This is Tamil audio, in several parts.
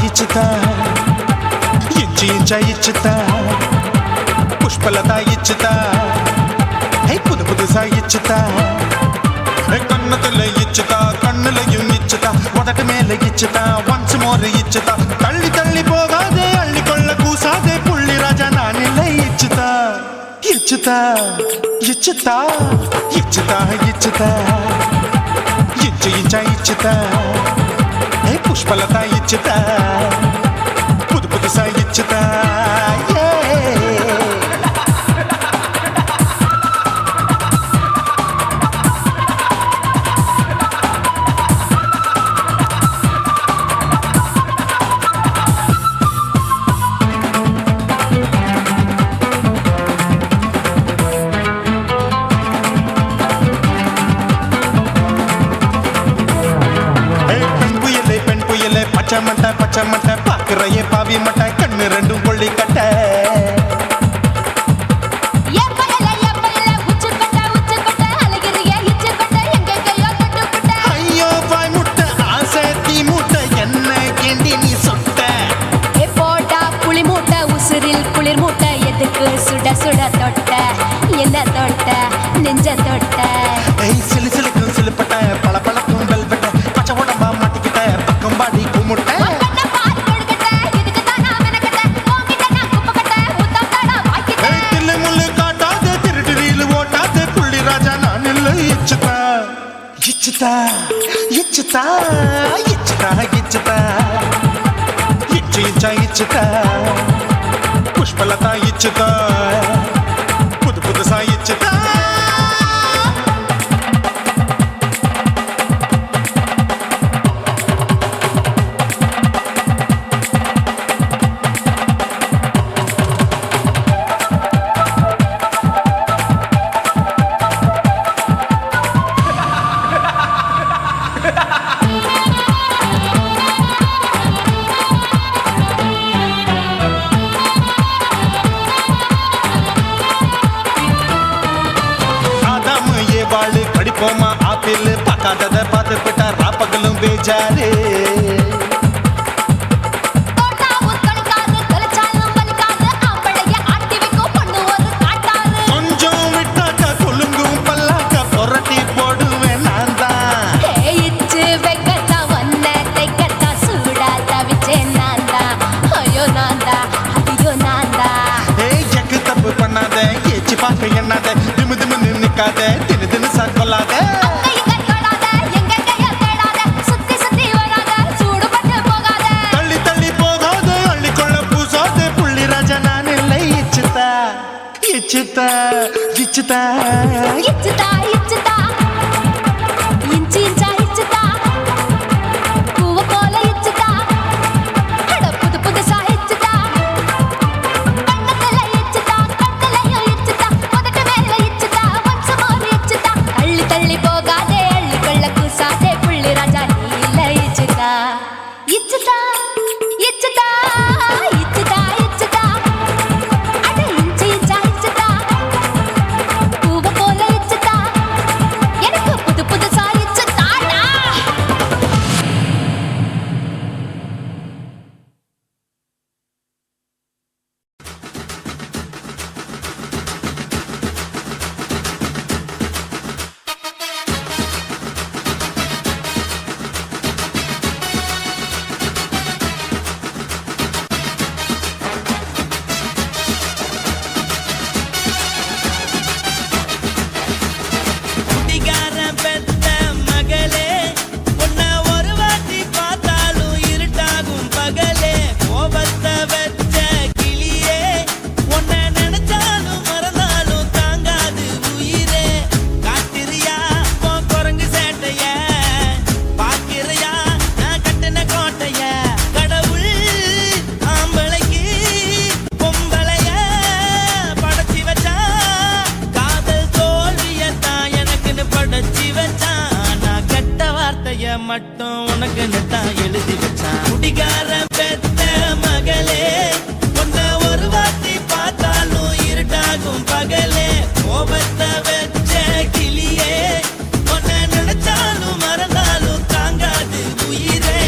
ఇచ్చుతా ఇంచి ఇంచా ఇచ్చుతా పుష్పలత ఇచ్చుతా పుదు పుదుసా ఇచ్చుతా కన్నతుల ఇచ్చుతా కన్నులயும் ఇచ్చుతా మొదటి మేల ఇచ్చుతా వన్స్ మోర్ ఇచ్చుతా తల్లి తల్లి పోగాదే అள்ளிకొళ్ళ కూసాదే పుల్లి రాజా నానిల్ల ఇచ్చుతా ఇచ్చుతా ఇచ్చుతా ఇచ్చుతా ఇచ్చుతా ఇంచి ఇంచా ఇచ్చుతా పుష్పలత ఇచ్చుతా పుదు పుదుసా ఇచ్చుతా பச்சமட்ட பாக்குறைய பாவி மட்ட கண்ணு ரெண்டும் கொள்ளி கட்ட ஐயோ பாய் முட்டை ஆசை தீ மூட்டை என்ன கேண்டி நீ சொட்ட போட்டா புளி மூட்டை உசுரில் குளிர் மூட்டை எதுக்கு சுட சுட தொட்ட என்ன தொட்ட நெஞ்ச தொட்ட சிலு சிலுக்கும் சிலுப்பட்ட பல பழக்கும் வெல்வெட்ட பச்சை உடம்பா மாட்டிக்கிட்ட பக்கம் பாடி குமுட்ட ఇచ్చుతా ఇచ్చుతా ఇచ్చుతా ఇచ్చి ఇంచా ఇచ్చుతా పుష్పలత ఇచ్చుతా పుదు పుదుసా ఇచ్చుతా படிப்போமா ஆப்பிள் பார்க்காதத பார்த்து விட்டா ராப்பகலும் பேஜாரு கொஞ்சம் விட்டாக்க கொலுங்கும் பல்லாக்க புரட்டி போடுவேன் நான் தான் இச்சு வெக்கத்தா வந்த தைக்கத்தா சூடா தவிச்சேன் நான் தான் ஐயோ நான் தான் ஐயோ நான் தான் எக்கு தப்பு பண்ணாத ஏச்சி பார்க்க எண்ணாத திமு திமுன்னு நிக்காத தினு தினு கொள்ளாத தள்ளி தள்ளி போகாத அள்ளிக்கொள்ள பூசாத புள்ளி ராஜா நான் இல்லை இச்சுதா இச்சுதா இச்சுதா இச்சுதா இச்சுதா இஞ்சி இஞ்சா இச்சுதா பூவ போல இச்சுதா அட புது புதுசா இச்சுதா கண்ணத்துல இச்சுதா கண்ணலையும் இச்சுதா முதட்டு மேல இச்சுதா வம்ச மோர் இச்சுதா தள்ளி தள்ளி போகாதே அள்ளிக்கொள்ள கூசாதே புள்ளி ராஜா நீ இல்ல இச்சுதா இச்சுதா இச்சுதா இச்சுதா இச்சுதா அட இஞ்சி இஞ்சா இச்சுதா பூவ போல இச்சுதா எனக்கு புது புதுசா இச்சுதாடா மட்டும் உனக்கு தான் எழுதி வச்சான் குடிகார பெத்த மகளே உன்னை ஒரு வாட்டி பார்த்தாலும் இருட்டாகும் பகலே கோபத்தை வச்ச கிளியே உன்னை நினைச்சாலும் மறந்தாலும் தாங்காது உயிரே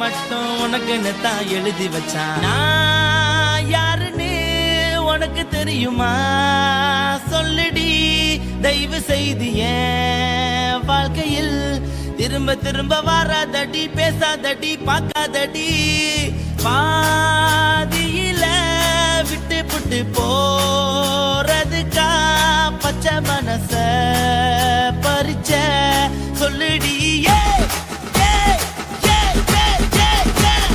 மட்டும் உனக்குன்னு தான் எழுதி வச்சான். நான் யாருன்னு உனக்கு தெரியுமா? சொல்லுடி தயவு செய்து என் வாழ்க்கையில் திரும்ப திரும்ப வராதடி, பேசாதடி, பார்க்காதடி. பாதியில விட்டு புட்டு போறதுக்கா பச்சை மனச பறிச்ச சொல்லுடி.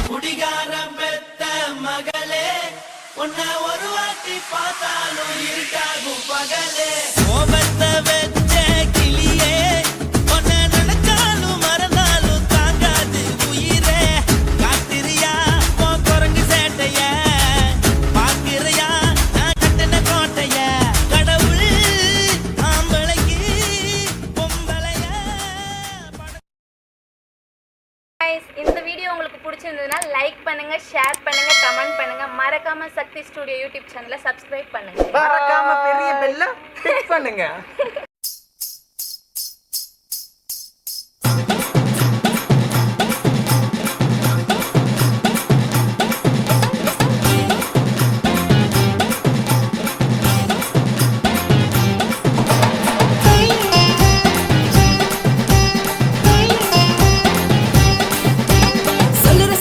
குடிகாரம் பெத்த மகளே, உன்னை ஒரு வாட்டி பார்த்தாலும் இருட்டாகும் பகலே. கோபத்தை வச்ச கிளியே, உன்னை நினைச்சாலும் மறந்தாலும் தாங்காது உயிரே. காத்திரியா உன் குரங்கு சேட்டைய, பாக்கிறையா நான் கட்டின கோட்டைய. கடவுள் ஆம்பளைக்கு பொம்பளைய Guys, இந்த வீடியோ உங்களுக்கு பிடிச்சிருந்ததுன்னா லைக் பண்ணுங்க, ஷேர் பண்ணுங்க, கமெண்ட் பண்ணுங்க. மறக்காம சக்தி ஸ்டுடியோ யூடியூப் சேனலை சப்ஸ்கிரைப் பண்ணுங்க. மறக்காம பெரிய பெல்ல கிளிக் பண்ணுங்க.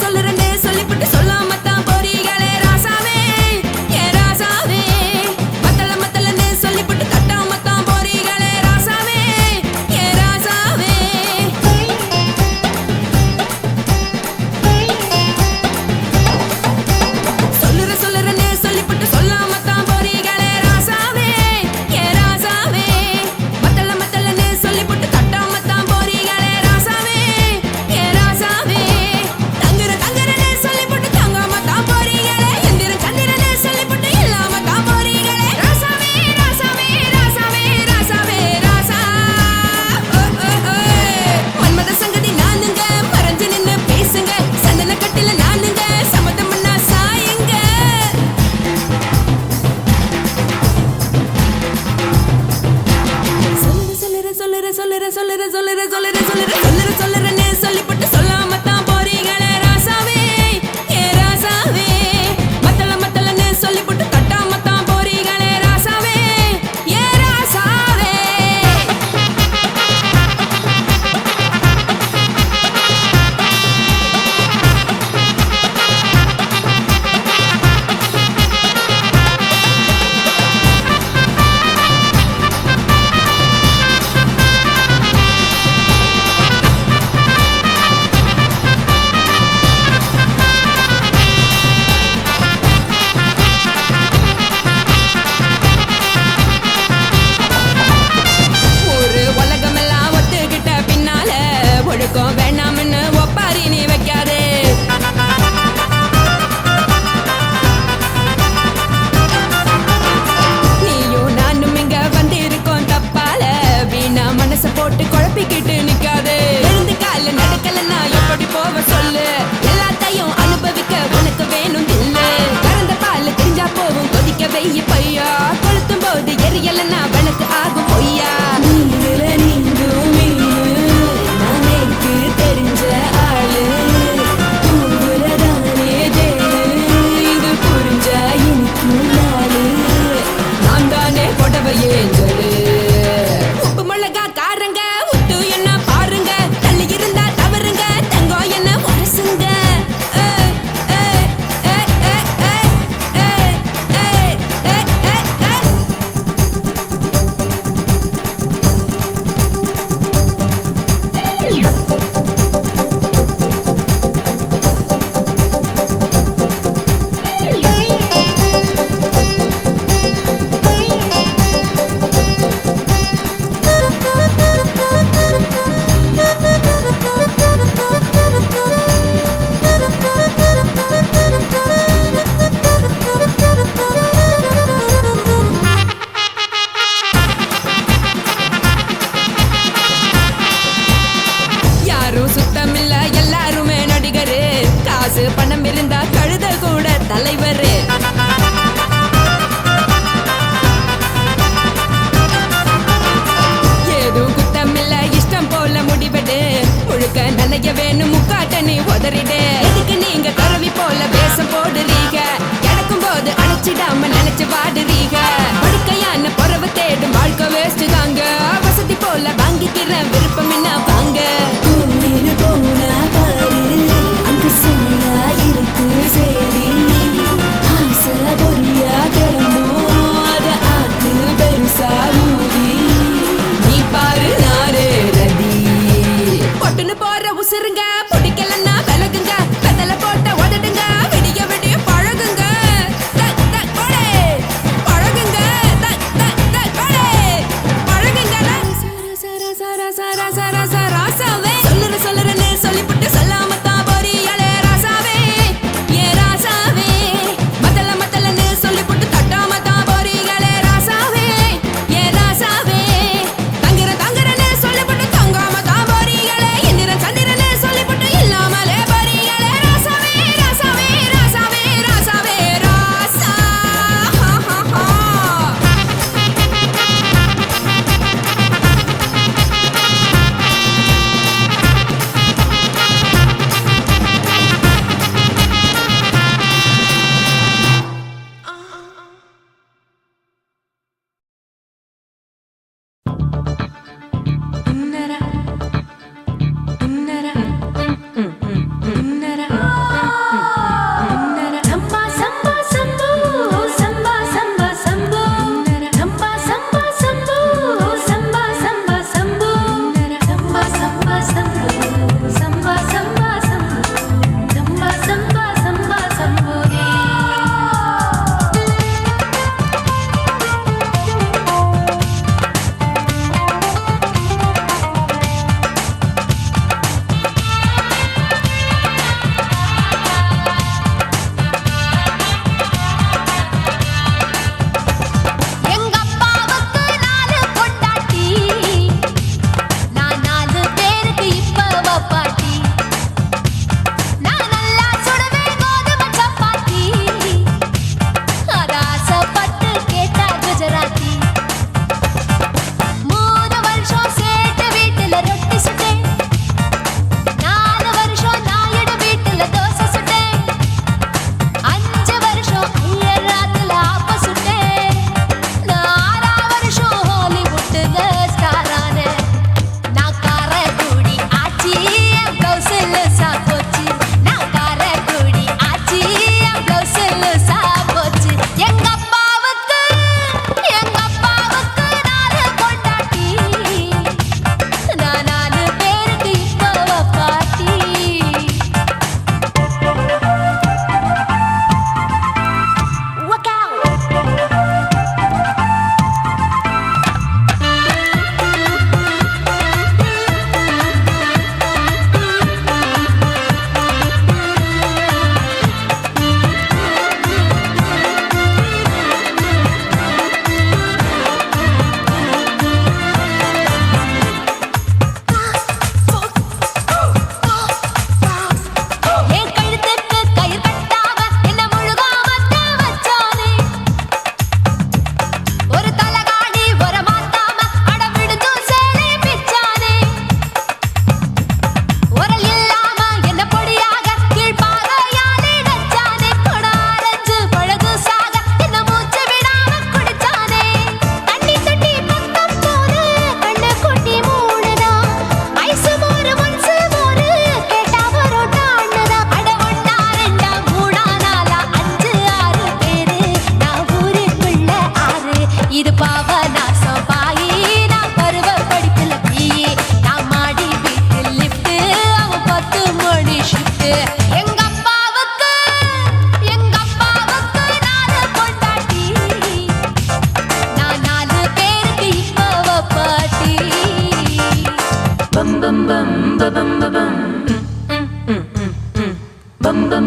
சொல்லுறேன்னு சொல்லிப்புட்டு சொல்லாமத்தான் போறீங்களே ராசாவே, ஏ ராசாவே. மத்தளன்னு சொல்லிப்புட்டு தட்டாமத்தான் போறீங்களே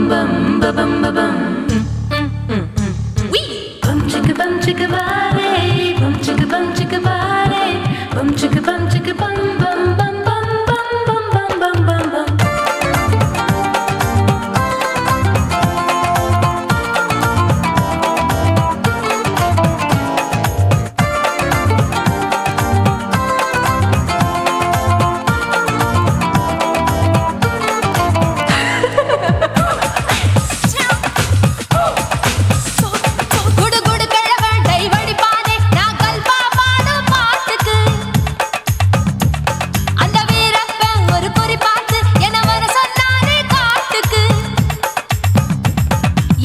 bum ba bum ba bum. Bum chicka body, bum chicka body, bum chicka bum bum bum bum bum bum bum bum bum. குடு குடு கிழவன் டைவடிப்பானே நான் கல்பா பாடும் பாட்டுக்கு அந்த வீரப்பன் ஒரு குறி பார்த்து என்ன வர சொன்னானே காட்டுக்கு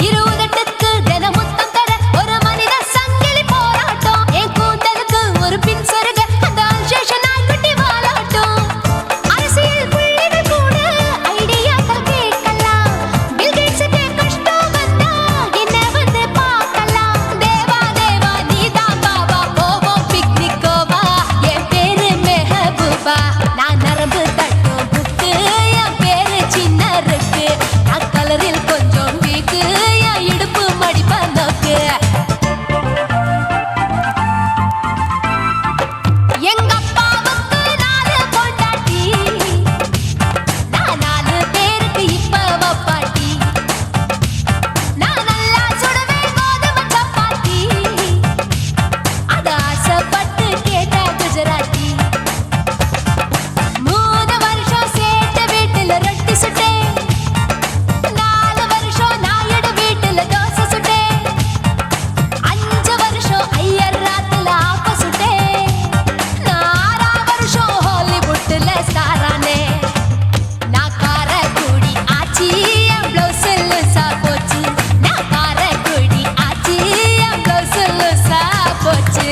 இருபதெட்டுக்கு தினமுத்தம் தர ஒரு மனித சங்கிலி போராட்டம் என் கூந்தலுக்கு ஒரு பின் சொருக அந்த அல்சேஷன் நாய்க்குட்டி வாலாட்டம் அரசியல் புள்ளிகள் கூட ஐடியாக்கள் கேட்கலாம் பில் கேட்ஸுக்கு கஷ்டம் வந்தா என்ன வந்து பார்க்கலாம் தேவா தேவா நீதான் பாபா போவோம் பிக்னிக்கோவா என் பேரு மெஹபூபா நான் நரம்பு தட்டும் புக்கு என் பேரு சின்ன இருக்கு நான் கலரில் கொஞ்சம் வீக்கு என் இடுப்பு மடிப்ப நோக்கு எங்க அப்பாவுக்கு 4 பொண்டாட்டி நான் 4 பேருக்கு இப்ப வப்பாட்டி நான் நல்லா சுடுவேன் கோதுமை சப்பாத்தி அது ஆசைப்பட்டு கேட்ட குஜராத்தி 3 வருஷம் சேர்த்து வீட்டுல ரொட்டி சுட்டேன் 4 வருஷம் நாயுடு வீட்டுல தோசை சுட்டேன் 5 வருஷம் ஐயர் ராத்துல ஆப்ப சுட்டேன் நான் 6 வருஷம் ஹாலிவுட்ல ஸ்டாரானே நான் காரக்குடி ஆச்சி என் ப்ளவுஸ் லூசா போச்சு நான் காரக்குடி ஆச்சி என் ப்ளவுஸ் லூசா போச்சு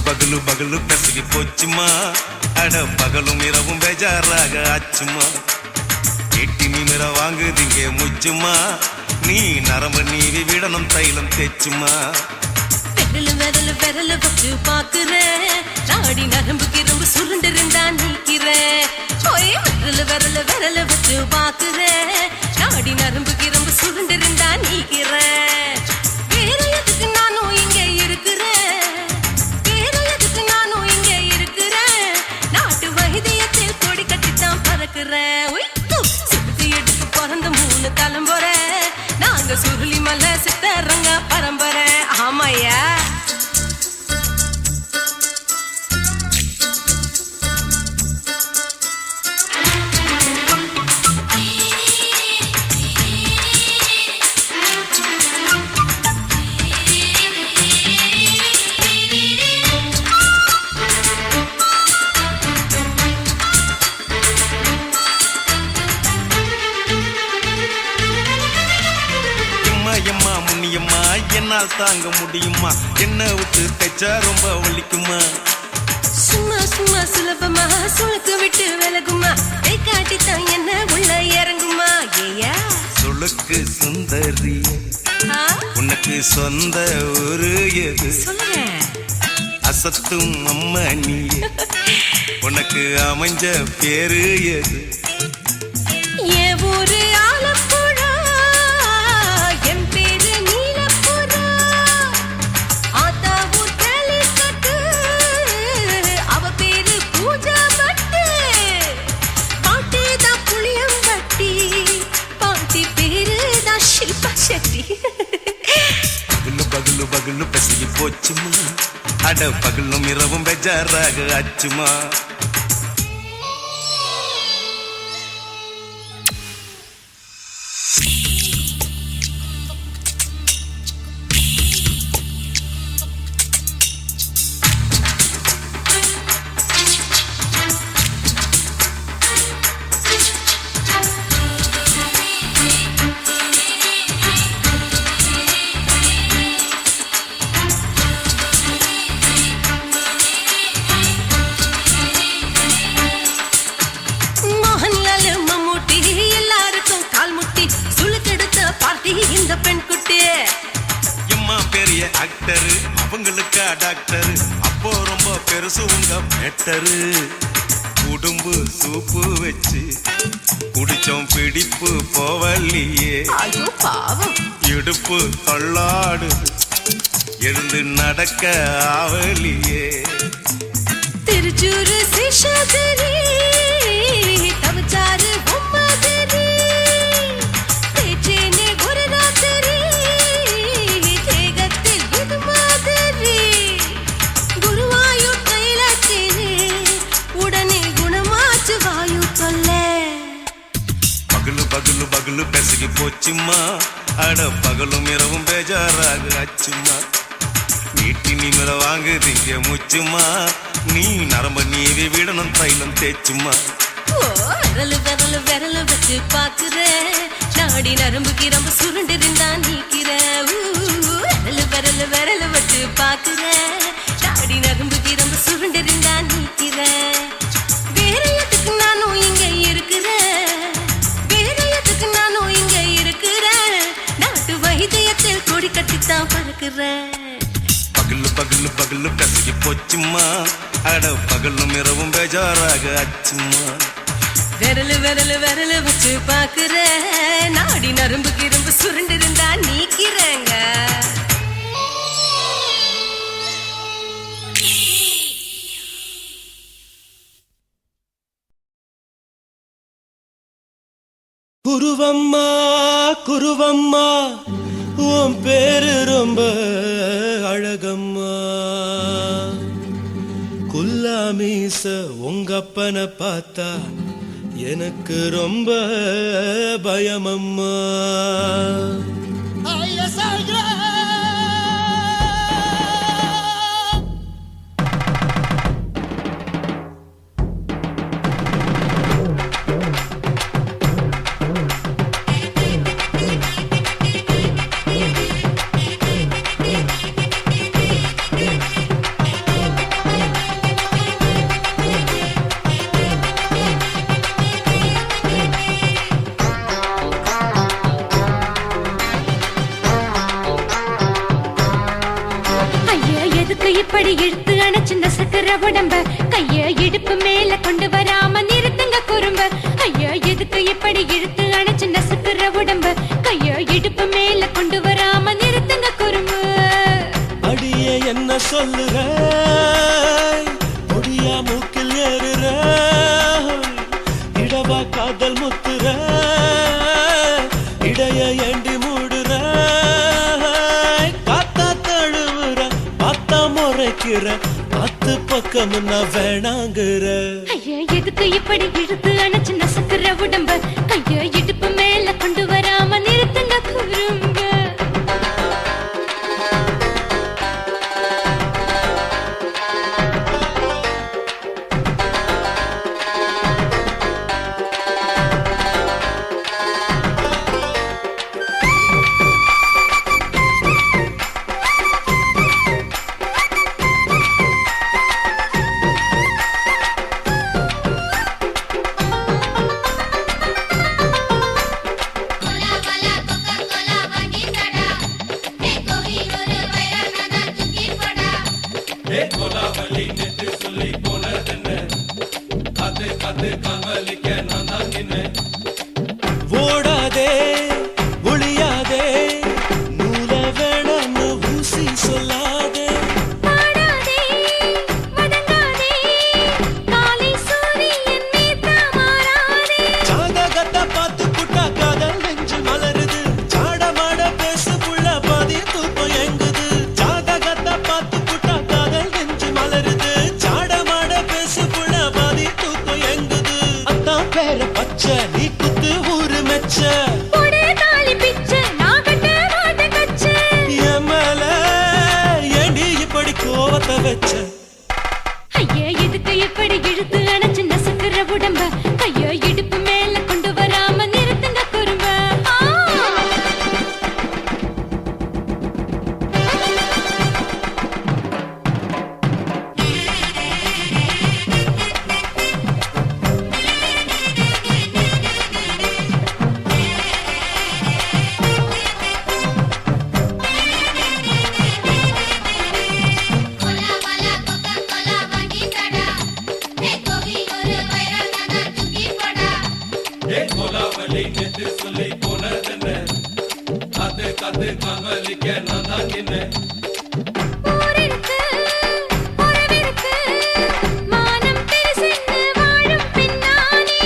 பகலு பகலு கசகி போச்சுமா அட பகலும் இரவும் பேஜாராக ஆச்சுமா எட்டி நிமிர வாங்குதிங்க முச்சுமா நீ நரம்பு நீவி விடணும் தைலம் தேச்சுமா விரல வச்சு பாக்குறேன் நாடி நரம்பு கிரம்பு சுருண்டு இருந்தா நீக்கிறேன் விரல வச்சு பாக்குறேன் நாடி நரம்பு கிரம்பு சுருண்டு இருந்தா நீக்கிறேன் வேற எதுக்கு நானும் இங்க இருக்கிறேன் நாட்டு வைத்தியத்தில் கொடி கட்டித்தான் பறக்குறேன் சிறுக்கு எடுத்து பிறந்த 3 தலைமுறை நாங்க சுருளி மலை சித்தரங்க பரம்பரை ஆமாயா எம்மா முன்னியம்மா என்னால் தாங்க முடியுமா என்ன விட்டு தைச்சா ரொம்ப வலிக்குமா சும்மா சும்மா சுலபமா சுளுக்கு விட்டு விலகுமா கை காட்டித்தான் என்ன உள்ள இறங்குமா ஏயா சுளுக்கு சுந்தரி உனக்கு சொந்த ஊரு எது சொல்றேன் அசத்தும் அம்மா நீ உனக்கு அமைஞ்ச பேரு எது என் ஊரு ஆலப்புழா என் பேரு நீலப்புறா ஆத்தா ஊர் கேலிக்கட்டு அவ பேரு பூஜா பட்டு பாட்டி தான் புளியம்பட்டி பாட்டி பேரு தான் ஷில்பா செட்டி பகலு பகலு பகலு பசிக்கு போச்சுமா அட பகலும் இரவும் பெஜாராக ஆச்சுமா தியேட்டரு அவங்களுக்கா டாக்டரு அப்போ ரொம்ப பெருசு உங்க மேட்டரு உடும்பு சூப்பு வச்சு குடிச்சோம் பிடிப்பு போவல்லையே ஐயோ பாவம் இடுப்பு தள்ளாடு எழுந்து நடக்க ஆவலியே திருச்சூரு சிஷாதிரி தவச்சாரு பொம்மாதிரி தேச்சேனே ஒரு ராத்திரி தேகத்தில் இது மாதிரி குருவாயூர் கைலாச்சேனே உடனே குணமாச்சு வாயு சொல்ல பகலு பகலு பகலு பெசகி போச்சுமா அட பகலும் இரவும் பேஜாராக ஆச்சுமா வீட்டி நிமிர வாங்குதீங்க முச்சுமா நீ நரம்ப நீவி விடணும் தைலம் தேச்சுமா ஓ விரலு விரலு விரலு வச்சு பாக்குற நாடி நரம்பு கிரம்பு சுருண்டு இருந்தா நீக்கிற விரலு விரலு விரலு வச்சு பாக்குற நாடி நரம்பு கிரம்பு சுருண்டு இருந்தா நீக்கிற வேற எதுக்கு நானும் இங்க இருக்கிறேன் வேற எதுக்கு நானும் இங்க இருக்கிறேன் நாட்டு வைத்தியத்தில் கொடி கட்டித்தான் பறக்கிறேன் பகலு பகலு பகலு பெசகி போச்சுமா அட பகலும் இரவும் பேஜாராக ஆச்சுமா விரலு விரலு விரலு வச்சு பாக்குற நாடி நரம்பு கிரம்பு சுருண்டு இருந்தா நீக்கிறேங்க குருவம்மா குருவம்மா உன் பேரு ரொம்ப அழகம்மா குல்லாமீச உங்க அப்பனை பார்த்தா எனக்கு ரொம்ப பயமம்மா இப்படி இழுத்து அணைச்சு நசுக்கிற உடம்ப கைய இடுப்பு மேல கொண்டு வராம நிறுத்துங்க குறும்ப ஐயா எதுக்கு இப்படி இழுத்து அணைச்சு நசுக்கிற உடம்ப கைய இடுப்பு மேல கொண்டு வராம நிறுத்துங்க குறும்ப அடியே என்ன சொல்லுற முடியா மூக்கில் ஏறுற இடவா காதல் முத்துற இடைய ஏண்டி மூடுற காத்தா தழுவுற பார்த்தா முறைக்கிற பத்து பக்கம் நான் வேணாங்குற ஐயா எதுக்கு இப்படி இழுத்து அணைச்சு நசுக்கிற உடம்ப கைய இடுப்பு மேல கொண்டு வராம நிறுத்துங்க குறும்ப ஓடாதே ஒளியாதே நூல வேணான்னு ஊசி சொல்லாதே பாடாதே வதங்காதே காலை சூரியன் மீது மாறாதே ஜாதகத்தை பார்த்து புட்டா காதல் நெஞ்சு மலருது சாடமாட பேசு புள்ள பாதி தூக்கம் எங்குது ஜாதகத்தை பார்த்து புட்டா காதல் நெஞ்சு மலருது சாடமாட பேசு புள்ள பாதி தூக்கம் எங்குது அத்தான் பேர பச்சை நீ குத்து ஊரு மெச்ச போடே தாலி பிச்சை நான் கட்ட மாட்டேன் கச்சை என் மேல ஏண்டி இப்படி கோவத்தை வச்ச ஐயா எதுக்கு இப்படி இழுத்து அணைச்சு நசுக்கிற உடம்ப கைய இடுப்பு மேல கொண்டு வராம நிறுத்துங்க குறும்ப ஊரிருக்கு உறவிருக்கு மானம் பெருசென்று வாழும் பின்னானே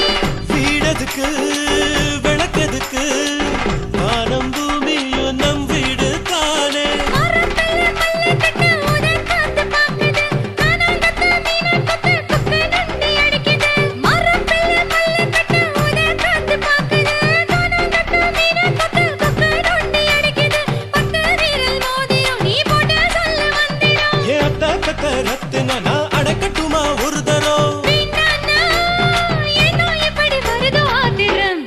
வீடதுக்கு விளக்கதுக்கு வானம் பூமியும் நம் வீடு தானே மரத்துல மல்லு கட்டு உதன் காத்து பாக்குது கானாங்கத்து மீனாங்கத்து குக்கு நண்டி அடிக்குது மரத்துல மல்லு கட்டு உதன் காத்து பாக்குது கானாங்கத்து மீனாங்கத்து குக்கு நண்டி அடிக்குது பட்டு வீரல் மோதிரம் நீ போட்ட சொல்ல வந்திடும் ஏ அத்த கத்த ரத்தின நான் அடக்கட்டுமா ஒரு தரம் வீணானா ஏனோ இப்படி வருதோ ஆத்திரம்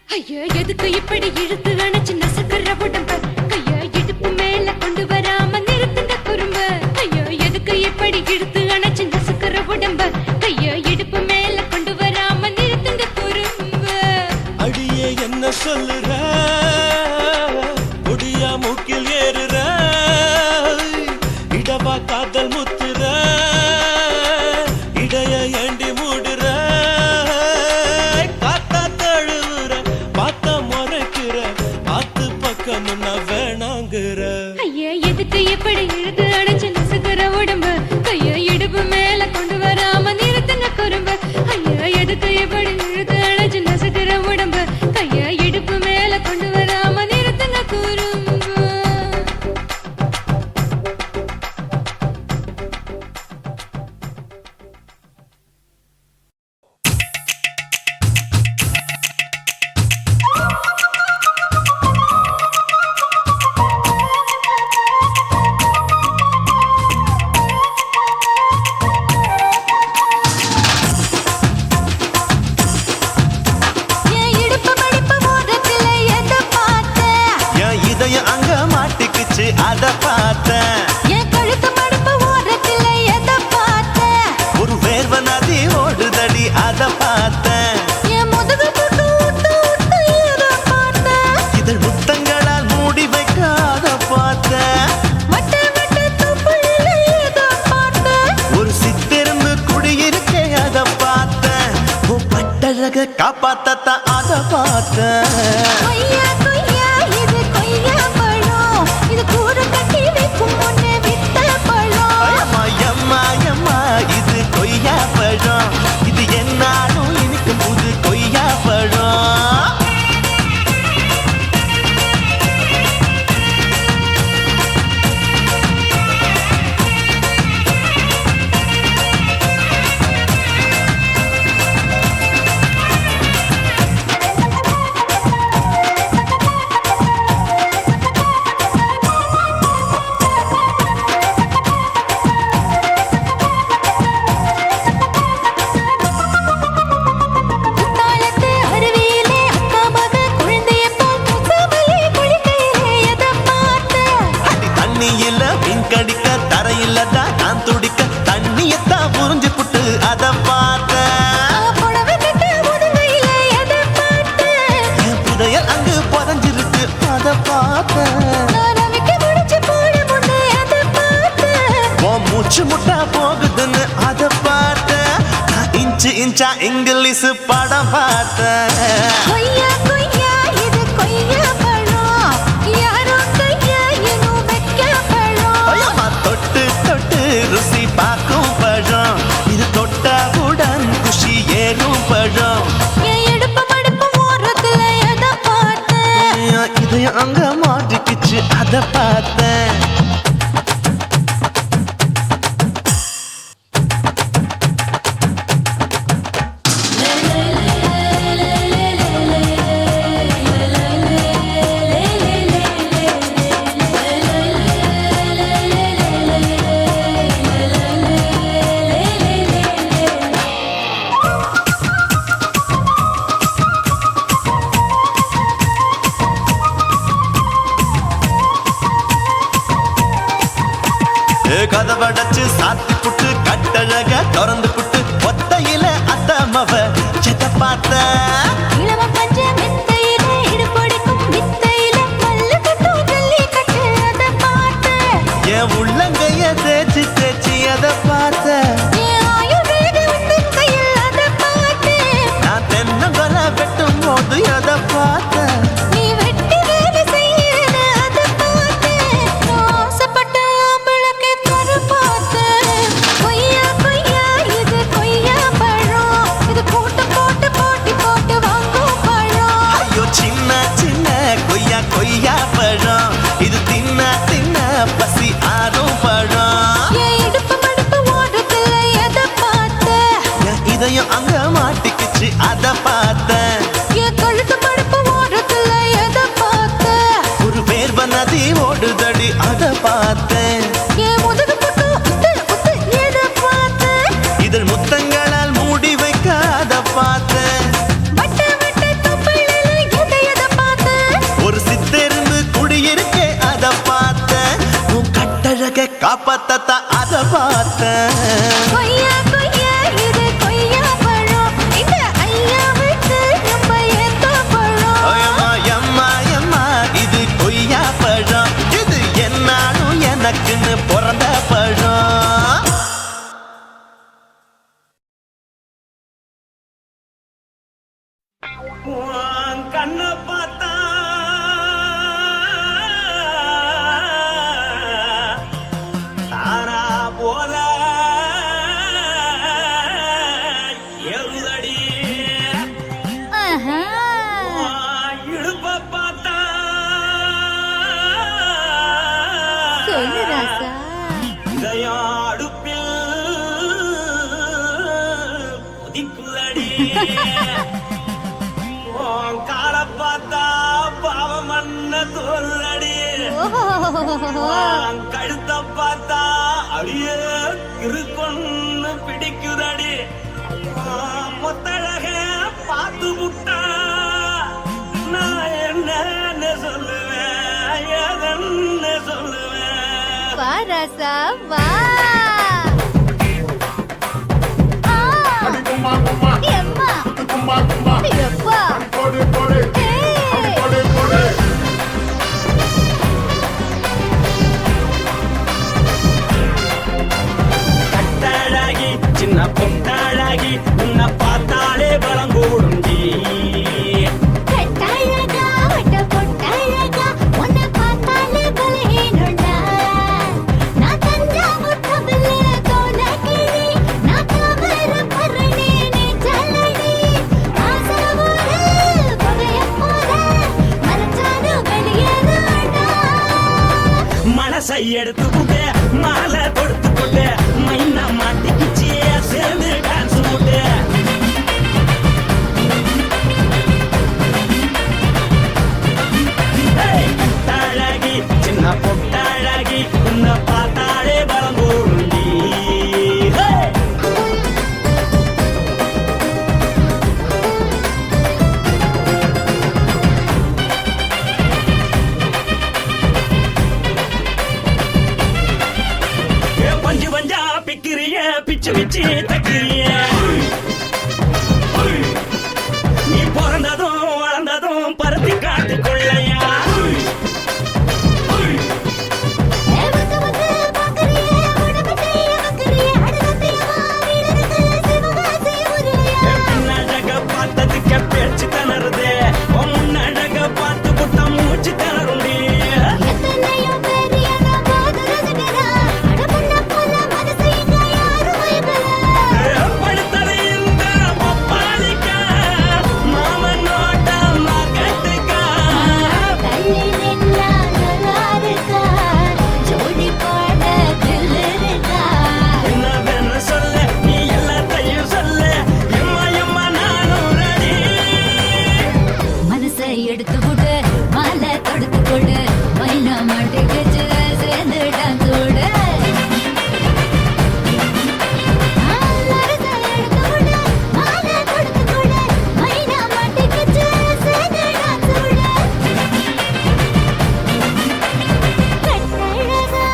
ஐயோ எதுக்கு இப்படி இழுத்து அணைச்சு நசுக்கிற உடம்ப கைய இடுப்பு மேல கொண்டு வராம நிறுத்துங்க குறும்ப ஐயோ எதுக்கு இப்படி இழுத்து அணைச்சு நசுக்கிற உடம்ப கைய இடுப்பு மேல கொண்டு வராம நிறுத்துங்க குறும்ப அடியே என்ன சொல்லுற முடியா மூக்கில் ஏறுற இடவா காதல் முத்துற இடைய ஏண்டி மூடுற காத்தா தழுவுற பார்த்த முறைக்கிற ஆத்து பக்கம் நான் வேணாங்குற ஐயா எதுக்கு இப்படி இழுத்து அணைச்சு நசுக்கிற உடம்ப கைய இடுப்பு மேல கொண்டு வராம நிறுத்துங்க குறும்ப ஐயா எதுக்கு இப்படி இழுத்து அணைச்சு நசுக்கிற உடம்ப கைய இடுப்பு மேல கொண்டு வராம நிறுத்துங்க குறும்ப என் இடுப்பு மடிப்பு ஓரத்துல எதை பார்த்தேன் என் இதயம் அங்க மாட்டிக்கிச்சு அத பார்த்தேன் என் கழுத்து மடிப்பு ஓரத்துல எதை பார்த்தேன் ஒரு வேர்வ நதி ஓடுதடி அத பார்த்தேன் என் முதுகு போட்டு விட்டு விட்டு எதை பார்த்தேன் இதழ் முத்தங்களால் மூடி வைக்க அத பார்த்தேன் வட்ட வட்ட தொப்புளில எதை பார்த்தேன் ஒரு சித்திருந்து குடியிருக்கே அத பார்த்தேன் உன் பட்டழக காப்பாத்தத்தான் அத பார்த்தேன் கொய்யா கொய்யா இது கொய்யா பழம் இது கூறு கட்டி வைக்கும் முன்னே வித்த பழம் அம்மா எம்மா எம்மா இது கொய்யா பழம் இது என்னாலும் எனக்கு புது கொய்யா பழம் குத்தாலத்து அருவியிலே அக்கா மக குழந்தைய போல் முகமலே குளிக்கையிலே எதை பார்த்தேன் அடி தண்ணியில மீன் கடிக்க தரையில தான் நான் துடிக்க தண்ணியத்தான் புரிஞ்சு புட்டு அத பார்த்தேன் புடவை கட்ட முதுகையிலே எதை பார்த்தேன் என் புதையல் அங்கு புதஞ்சிருக்கு அத பார்த்தேன் நான் அவிக்க முடிச்சு போட முன்னே எதை பார்த்தேன் உன் மூச்சு முட்டா போகுதுன்னு அத பார்த்தேன் நான் இன்ச்சு இன்ச்சா இங்கிலீஷ் படம் பார்த்தேன் கொய்யா கொய்யா இது கொய்யா பழம் யாரோ கையா இன்னும் வைக்க பழம் ஐயம்மா தொட்டு தொட்டு ருசி பார்க்கும் பழம் இது தொட்டவுடன் குஷி ஏறும் பழம் என் இடுப்பு மடிப்பு ஓரத்துல எதை பார்த்தேன் என் இதயம் அங்க மாட்டிக்கிச்சு அத பார்த்தேன் கதவடைச்சு சாத்தி புட்டு கட்டழக திறந்து புட்டு ஒத்தையில அத்தமவ செத்த பார்த்த இளவ பஞ்ச மெத்தையில இடுப்பொடிக்கும் வித்தையில மல்லு கட்டும் ஜல்லி கட்டு அதை பார்த்தேன் என் உள்ளங்கைய தேய்ச்சி தேய்ச்சி அதை பார்த்த என் ஆயுர்வேத உந்தன் கையில் அதை பார்த்தேன் நான் தென்னங்கொலை வெட்டும் போது அதை பார்த்த நீ வெட்டி வேலை செய்யறத அப்பத்தத்தா அத பார்த்தேன். கொய்யா கொய்யா இது கொய்யா பழம் இந்த ஐயாவுக்கு ரொம்ப ஏத்த பழம் எம்மா எம்மா எம்மா இது கொய்யா பழம், இது என்னாலும் எனக்குன்னு பிறந்த பழம். உன் கண்ணை பார்த்தா தானா போல எழுதடி. உன் இடுப்பை பார்த்தா சொல்லு ராசா இதயம் அடுப்பில் கொதிக்குதடி. உன் காலை பார்த்தா பாவம் மண்ண தோல்லடி. உன் கழுத்தை பார்த்தா அடியே இருக்குன்னு பிடிக்குதடி. உன் முத்தழக பார்த்து விட்டா நான் என்ன சொல்லுவேன், எதன்னு சொல்லுவேன். வா ராசா வா எம்மா எப்பா கட்டாழகி சின்ன பொட்டாழகி உன்னை பார்த்தாலே பலம் கூடுஞ்சி. கட்டழகா வட்ட பொட்டழகா உன்னை பார்த்தாலே பலஹீனம்டா. நான் தஞ்சாவூர் தவிலே தோலகிரி நான் தாமர பரணி நீ ஜல்லடி. ஆசையூரு புகைய போல மறைச்சாலும் வெளியேறாடா. மனசை எடுத்து புட்டு மாலை கொடுத்து புட்டு மைனா மாட்டிக்கிச்சு சேர்ந்து டான்ஸ் போட்டு. கட்டாழகி சின்ன பொட்டாழகி உன்னை பார்த்தாலே பலம் கூடுஞ்சி. பஞ்சு பஞ்சா பிக்கிறிய பிச்சு பிச்சு தக்கிறிய. நீ பிறந்ததும் வளர்ந்ததும் பருத்தி காட்டுக்குள்ளையா. வந்து வந்து பார்க்கறியே உடம்பு கைய வைக்கறியே அடுத்தத்தையமா வீடருக்கு சிவகாசி ஊரையா. பின்னழக பார்த்ததுக்கு பேச்சு திணறுது, உன் முன்னழக பார்த்து புட்ட மூச்சு திணறுண்டி. எத்தனையோ பேர் என்ன போது ரசிக்கிறா அடமுன்ன போல மனசு இங்க யாரும் வைக்கல. படுத்தது இந்த பப்பாளிக்கா மாமன் நோட்ட மகட்டுக்கா. தள்ளி நின்னா நல்லா இருக்கா ஜோடி பாட தில்லு இருக்கா. என்னவென்னு சொல்ல நீ எல்லாத்தையும் சொல்ல, எம்மா எம்மா நானும் ரெடி. மனசை எடுத்து விடு மாலை தொடுத்து கொடு மைனா மாட்டுக்கு சேர்ந்து டான்ஸ் ஓடு. மனசை எடுத்து விடு மாலை தொடுத்து கொடு மைனா மாட்டுக்கு சேர்ந்து டான்ஸ் ஓடு. கட்டழகா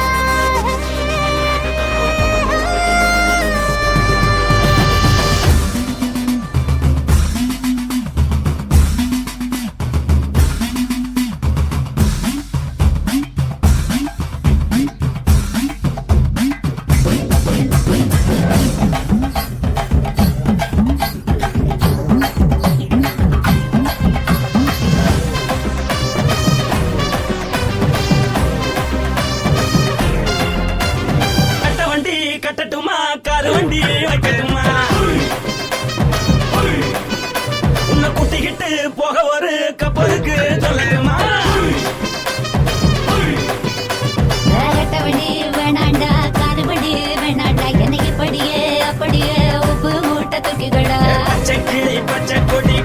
கட்ட வண்டி கட்டட்டுமா, காரு வண்டி வைக்கட்டுமா, உன்னை கூட்டிக்கிட்டு போக ஒரு கப்பலுக்கு சொல்லட்டுமா. வேகட்டவண்டி வேணாண்டா காதுபடி வேணாண்டா என்னைக்கு படியே அப்படியே உப்பு மூட்டை தூக்கிக்கடா. பச்சை கிளி பச்சை கொடி